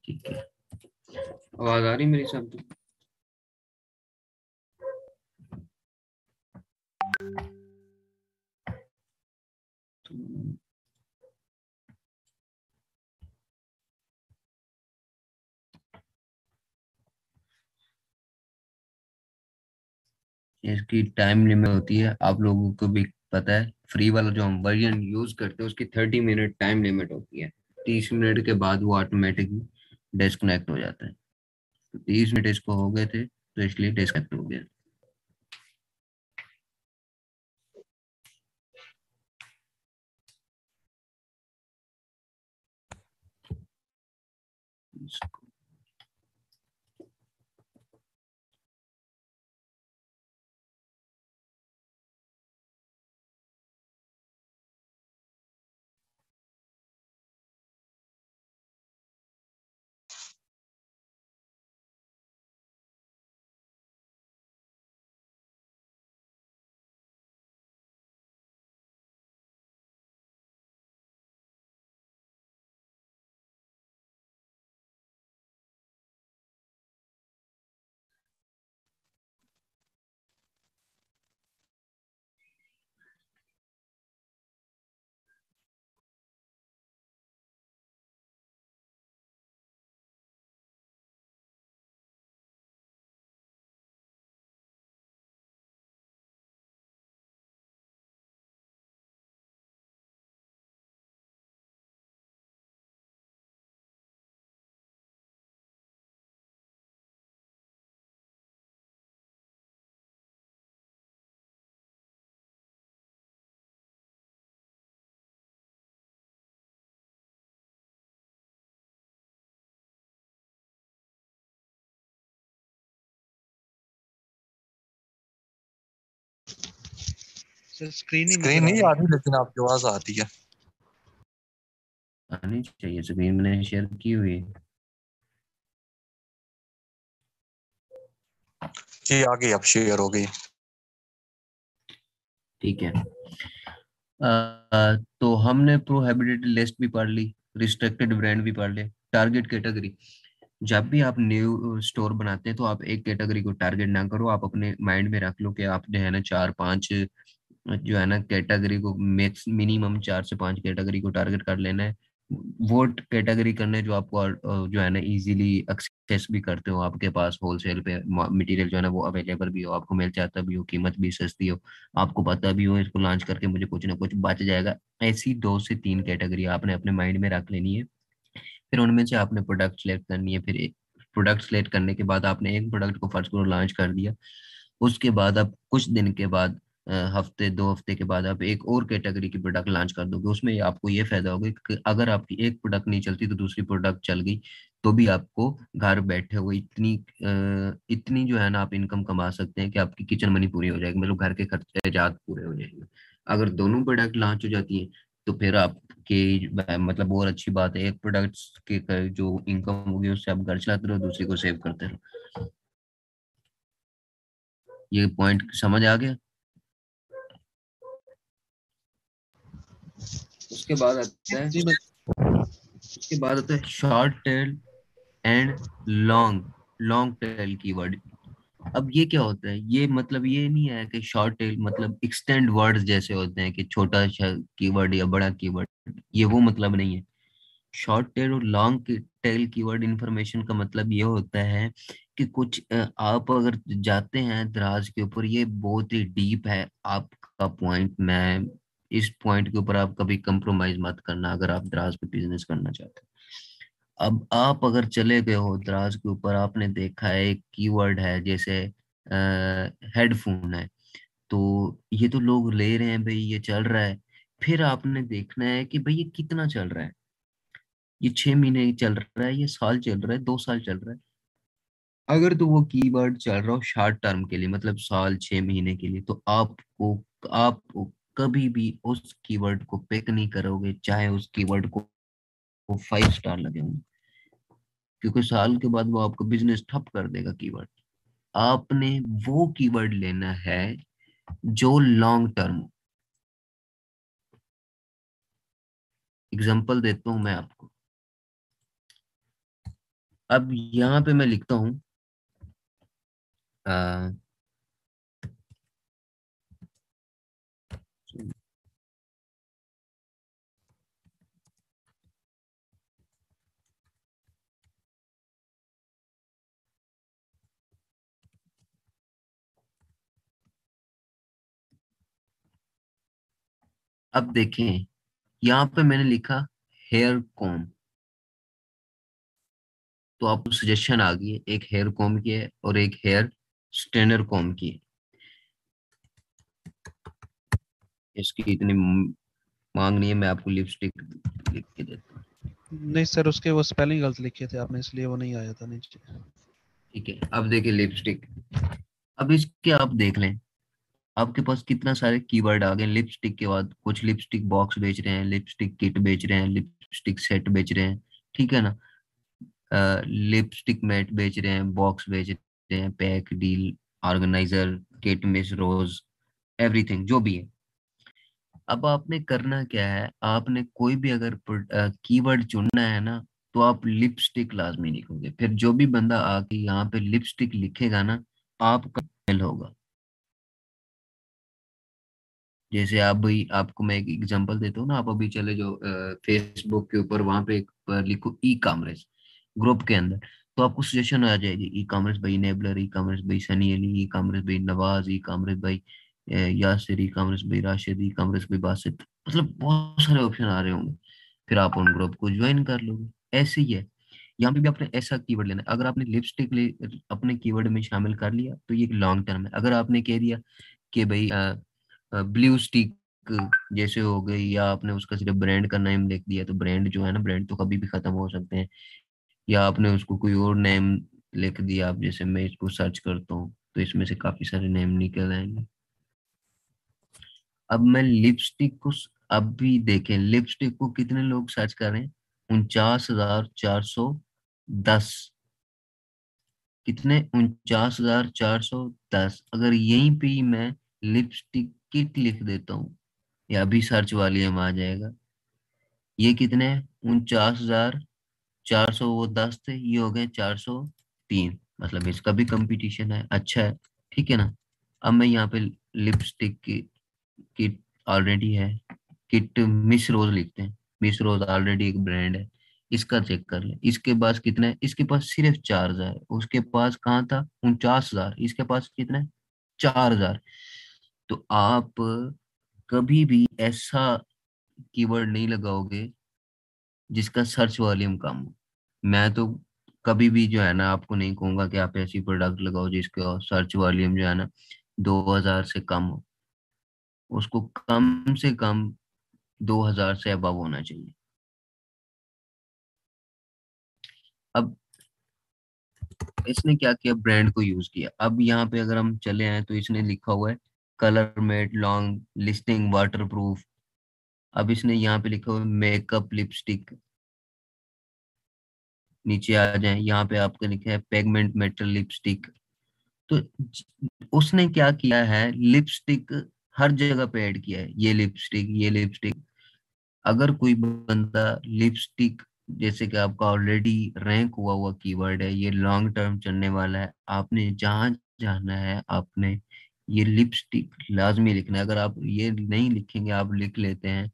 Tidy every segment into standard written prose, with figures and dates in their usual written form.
ठीक है, आवाज आ रही मेरी सब? इसकी टाइम लिमिट होती है, आप लोगों को भी पता है। फ्री वाला जो हम वर्जन यूज करते हैं उसकी 30 मिनट टाइम लिमिट होती है। 30 मिनट के बाद वो ऑटोमेटिकली डिस्कनेक्ट हो जाता है। तो 30 मिनट इसको हो गए थे तो इसलिए डिस्कनेक्ट हो गया। सर स्क्रीन ही स्क्रीन नजर आ नहीं रही आ है। रही लेकिन आपकी आवाज आती है। आनी चाहिए, स्क्रीन मैंने शेयर की हुई है। जी आ गई, अब शेयर हो गई। ठीक है। तो हमने प्रोहिबिटेड लिस्ट भी पढ़ ली, रिस्ट्रिक्टेड ब्रांड भी पढ़ ले, टारगेट कैटेगरी। जब भी आप न्यू स्टोर बनाते हैं तो आप एक कैटेगरी को टारगेट ना करो, आप अपने माइंड में रख लो कि आप जो है ना चार पांच जो है ना कैटेगरी को, मैक्स मिनिमम 4 से 5 कैटेगरी को टारगेट कर लेना है। वो कैटेगरी करने जो आपको जो है ना इजीली एक्सेस भी करते हो, आपके पास होलसेल पे मटेरियल जो है ना वो अवेलेबल भी हो, आपको मिल जाता भी हो, कीमत भी सस्ती हो, आपको पता भी हो इसको लॉन्च करके मुझे कुछ ना कुछ बच जाएगा। ऐसी 2 से 3 कैटेगरी आपने अपने माइंड में रख लेनी है। फिर उनमें से आपने प्रोडक्ट सेलेक्ट करनी है। फिर प्रोडक्ट सेलेक्ट करने के बाद आपने एक प्रोडक्ट को फर्स्ट को लॉन्च कर दिया। उसके बाद आप कुछ दिन के बाद, हफ्ते 2 हफ्ते के बाद आप एक और कैटेगरी की प्रोडक्ट लॉन्च कर दोगे। उसमें आपको ये फायदा होगा कि अगर आपकी एक प्रोडक्ट नहीं चलती तो दूसरी प्रोडक्ट चल गई, तो भी आपको घर बैठे हुए इतनी जो है ना आप इनकम कमा सकते हैं कि आपकी किचन मनी पूरी हो जाएगी, मतलब घर के खर्चे जात पूरे हो जाएंगे। अगर दोनों प्रोडक्ट लॉन्च हो जाती है तो फिर आपके मतलब और अच्छी बात है, एक प्रोडक्ट के जो इनकम होगी उससे आप घर चलाते रहो, दूसरी को सेव करते रहो। ये पॉइंट समझ आ गया? उसके बाद आता है जी बस। उसके बाद आता है short tail and long long tail keyword. अब ये क्या होता है? ये मतलब ये नहीं है कि शॉर्ट टेल मतलब एक्सटेंड वर्ड्स जैसे होते हैं कि छोटा कीवर्ड या बड़ा कीवर्ड, ये वो मतलब नहीं है। शॉर्ट टेल और लॉन्ग टेल कीवर्ड इंफॉर्मेशन का मतलब ये होता है कि कुछ आप अगर जाते हैं दराज के ऊपर, ये बहुत ही डीप है आपका पॉइंट। मैं इस पॉइंट के ऊपर आप कभी कंप्रोमाइज मत करना अगर आप दराज पे बिजनेस करना चाहते हैं। अब आप अगर चले गए हो दराज के ऊपर, आपने देखा है एक कीवर्ड है जैसे हेडफोन है, तो ये तो लोग ले रहे हैं भाई, ये चल रहा है। फिर आपने देखना है कि भाई ये कितना चल रहा है, ये 6 महीने चल रहा है, ये साल चल रहा है, 2 साल चल रहा है। अगर तो वो कीवर्ड चल रहा हो शॉर्ट टर्म के लिए, मतलब साल 6 महीने के लिए, तो आपको कभी भी उस कीवर्ड को पिक नहीं करोगे, चाहे उस कीवर्ड को 5 स्टार लगे होंगे, क्योंकि साल के बाद वो आपका बिजनेस ठप कर देगा कीवर्ड। आपने वो कीवर्ड लेना है जो लॉन्ग टर्म। एग्जांपल देता हूं मैं आपको। अब यहाँ पे मैं लिखता हूँ अ, अब देखें यहाँ पे मैंने लिखा हेयर कॉम, तो आपको सजेशन आ गई है, एक हेयर कॉम की है और एक हेयर स्ट्रेनर कॉम की है। इसकी इतनी मांग नहीं है, मैं आपको लिपस्टिक लिख के देता हूँ। नहीं सर, उसके वो स्पेलिंग गलत लिखे थे आपने, इसलिए वो नहीं आया था नीचे। ठीक है, अब देखिए लिपस्टिक। अब इसके आप देख लें, आपके पास कितना सारे कीवर्ड आ गए लिपस्टिक के बाद। कुछ लिपस्टिक बॉक्स बेच रहे हैं, लिपस्टिक किट बेच रहे हैं, लिपस्टिक सेट बेच रहे हैं, ठीक है ना। लिपस्टिक मैट बेच रहे हैं, बॉक्स बेच रहे हैं, pack deal, organiser, kit, miss Rose, everything जो भी है। अब आपने करना क्या है, आपने कोई भी अगर कीवर्ड चुनना है ना, तो आप लिपस्टिक लाजमी लिखोगे। फिर जो भी बंदा आके यहाँ पे लिपस्टिक लिखेगा ना, आपका फेल होगा। जैसे आप भाई, आपको मैं एक एग्जांपल देता हूँ ना, आप अभी चले जो फेसबुक के ऊपर, वहां पे एक लिखो ई कॉमर्स ग्रुप के अंदर, तो आपको सजेशन आ जाएगी, ई कॉमर्स भाई नेबलर, ई कॉमर्स भाई सनी अली, ई कॉमर्स भाई नवाज, ई कॉमर्स भाई यासिर, ई कॉमर्स भाई राशिद, ई कॉमर्स भाई बासित, मतलब बहुत सारे ऑप्शन आ रहे होंगे। फिर आप उन ग्रुप को ज्वाइन कर लोगे। ऐसे ही है, यहाँ पे भी आपने ऐसा कीवर्ड लेना है। अगर आपने लिपस्टिक अपने कीवर्ड में शामिल कर लिया तो ये लॉन्ग टर्म है। अगर आपने कह दिया कि भाई ब्लू स्टिक जैसे हो गई, या आपने उसका सिर्फ ब्रांड का नेम लिख दिया, तो ब्रांड जो है ना, ब्रांड तो कभी भी खत्म हो सकते हैं। या आपने उसको कोई और नेम लिख दिया, आप जैसे मैं इसको सर्च करता हूँ तो इसमें से काफी सारे नेम निकल आएंगे। अब मैं लिपस्टिक को अब भी देखें, लिपस्टिक को कितने लोग सर्च कर रहे हैं? 49,410। कितने? 49,410। अगर यहीं पे ही मैं लिपस्टिक किट लिख देता हूँ, या अभी सर्च वाली में आ जाएगा, ये कितने? 49,400, वो 10 थे, ये हो गए 403। मतलब इसका भी कंपटीशन है, अच्छा है, ठीक है ना। अब मैं यहाँ पे लिपस्टिक की किट ऑलरेडी है, किट मिस रोज लिखते हैं, मिस रोज ऑलरेडी एक ब्रांड है। इसका चेक कर ले, इसके पास कितना है? इसके पास सिर्फ 4,000। उसके पास कहाँ था? 49,000। इसके पास कितना है? 4,000। तो आप कभी भी ऐसा कीवर्ड नहीं लगाओगे जिसका सर्च वॉल्यूम कम हो। मैं तो कभी भी जो है ना, आपको नहीं कहूंगा कि आप ऐसी प्रोडक्ट लगाओ जिसका सर्च वॉल्यूम जो है ना 2,000 से कम हो। उसको कम से कम 2,000 से अबव होना चाहिए। अब इसने क्या किया, ब्रांड को यूज किया। अब यहाँ पे अगर हम चले आए तो इसने लिखा हुआ है colour matte long lasting waterproof. अब इसने यहाँ पे लिखा हुआ है मेकअप लिपस्टिक। नीचे आ जाए, यहाँ पे आपका लिखा है पेगमेंट मेटल लिपस्टिक। तो उसने क्या किया है, लिपस्टिक हर जगह पे ऐड किया है, ये लिपस्टिक, ये लिपस्टिक। अगर कोई बंदा लिपस्टिक, जैसे कि आपका ऑलरेडी रैंक हुआ हुआ कीवर्ड है, ये लॉन्ग टर्म चलने वाला है, आपने जहां जाना है, आपने ये लिपस्टिक लाजमी लिखना है। अगर आप ये नहीं लिखेंगे, आप लिख लेते हैं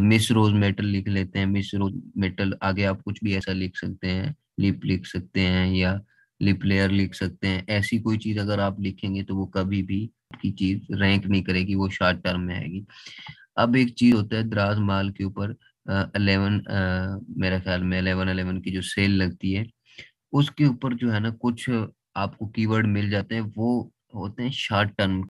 मिस रोज मेटल लिख लेते हैं, मिस रोज मेटल, आगे आप कुछ भी ऐसा लिख सकते हैं, लिप लिख सकते हैं, या लिप लेयर लिख सकते हैं। ऐसी कोई चीज अगर आप लिखेंगे तो वो कभी भी आपकी चीज रैंक नहीं करेगी, वो शॉर्ट टर्म में आएगी। अब एक चीज होता है द्राज माल के ऊपर, 11, मेरे ख्याल में 11/11 की जो सेल लगती है, उसके ऊपर जो है ना कुछ आपको कीवर्ड मिल जाते हैं, वो होते हैं शॉर्ट टर्म